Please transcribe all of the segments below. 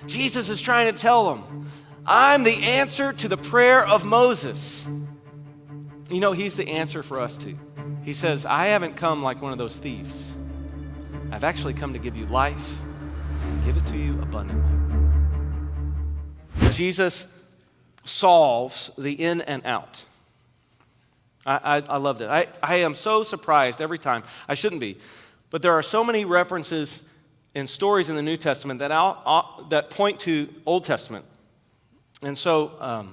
Jesus is trying to tell them, I'm the answer to the prayer of Moses. You know, he's the answer for us too. He says, I haven't come like one of those thieves. I've actually come to give you life and give it to you abundantly. Jesus solves the in and out. I loved it. I am so surprised every time. I shouldn't be. But there are so many references and stories in the New Testament that point to Old Testament. And so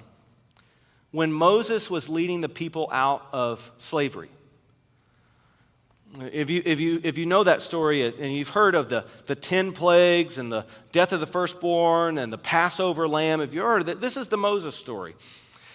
when Moses was leading the people out of slavery, if you know that story and you've heard of the 10 plagues and the death of the firstborn and the Passover lamb, if you heard of that, this is the Moses story.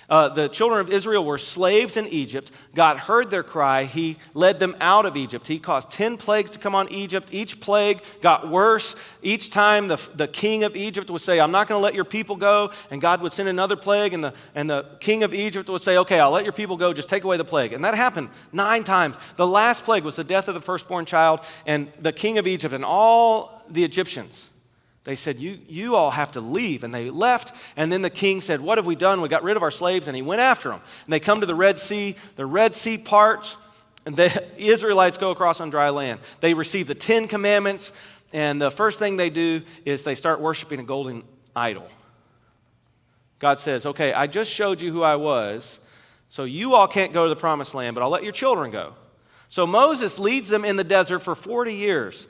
The children of Israel were slaves in Egypt. God heard their cry. He led them out of Egypt. He caused 10 plagues to come on Egypt. Each plague got worse. Each time the king of Egypt would say, I'm not going to let your people go. And God would send another plague. And the king of Egypt would say, okay, I'll let your people go. Just take away the plague. And that happened 9 times. The last plague was the death of the firstborn child. And the king of Egypt and all the Egyptians, they said, you all have to leave. And they left. And then the king said, what have we done? We got rid of our slaves. And he went after them. And they come to the Red Sea. The Red Sea parts. And the Israelites go across on dry land. They receive the 10 commandments. And the first thing they do is they start worshiping a golden idol. God says, okay, I just showed you who I was. So you all can't go to the promised land, but I'll let your children go. So Moses leads them in the desert for 40 years.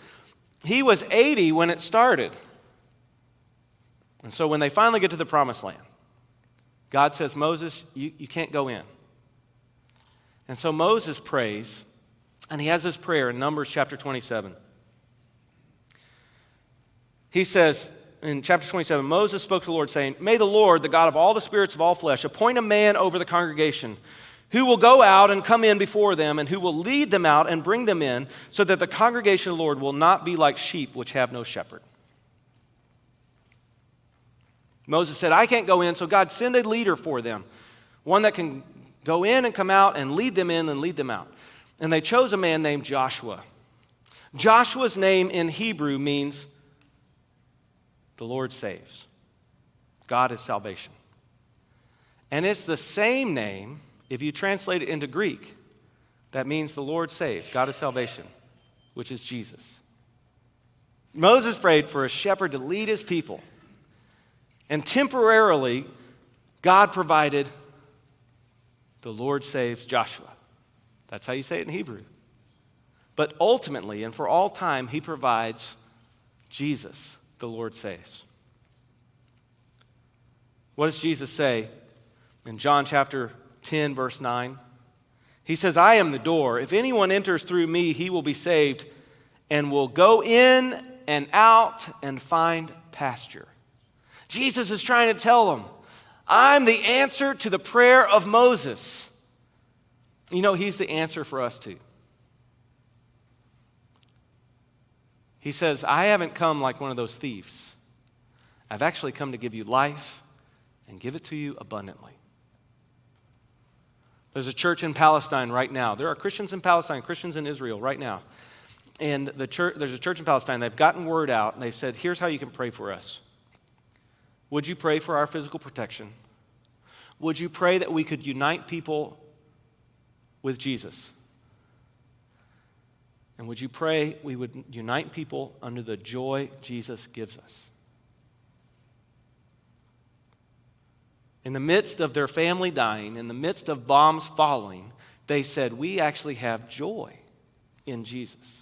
He was 80 when it started. And so when they finally get to the promised land, God says, Moses, you can't go in. And so Moses prays, and he has this prayer in Numbers chapter 27. He says in chapter 27, Moses spoke to the Lord saying, may the Lord, the God of all the spirits of all flesh, appoint a man over the congregation who will go out and come in before them and who will lead them out and bring them in so that the congregation of the Lord will not be like sheep which have no shepherd. Moses said, I can't go in, so God, send a leader for them, one that can go in and come out and lead them in and lead them out. And they chose a man named Joshua. Joshua's name in Hebrew means the Lord saves. God is salvation. And it's the same name, if you translate it into Greek, that means the Lord saves. God is salvation, which is Jesus. Moses prayed for a shepherd to lead his people. And temporarily, God provided the Lord saves Joshua. That's how you say it in Hebrew. But ultimately, and for all time, he provides Jesus, the Lord saves. What does Jesus say in John chapter 10, verse 9? He says, I am the door. If anyone enters through me, he will be saved and will go in and out and find pasture. Jesus is trying to tell them, I'm the answer to the prayer of Moses. You know, he's the answer for us too. He says, I haven't come like one of those thieves. I've actually come to give you life and give it to you abundantly. There's a church in Palestine right now. There are Christians in Palestine, Christians in Israel right now. And there's a church in Palestine. They've gotten word out, and they've said, here's how you can pray for us. Would you pray for our physical protection? Would you pray that we could unite people with Jesus? And would you pray we would unite people under the joy Jesus gives us? In the midst of their family dying, in the midst of bombs falling, they said, we actually have joy in Jesus.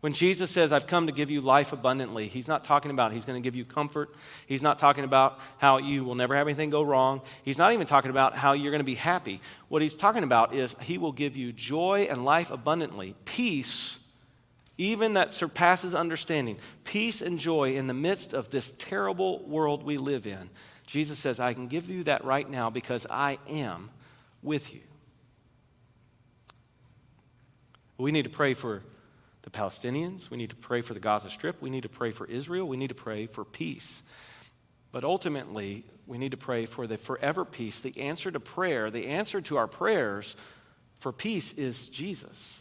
When Jesus says, I've come to give you life abundantly, he's not talking about he's going to give you comfort. He's not talking about how you will never have anything go wrong. He's not even talking about how you're going to be happy. What he's talking about is he will give you joy and life abundantly, peace, even that surpasses understanding, peace and joy in the midst of this terrible world we live in. Jesus says, I can give you that right now because I am with you. We need to pray for the Palestinians. We need to pray for the Gaza Strip. We need to pray for Israel. We need to pray for peace. But ultimately, we need to pray for the forever peace. The answer to prayer, the answer to our prayers for peace is Jesus.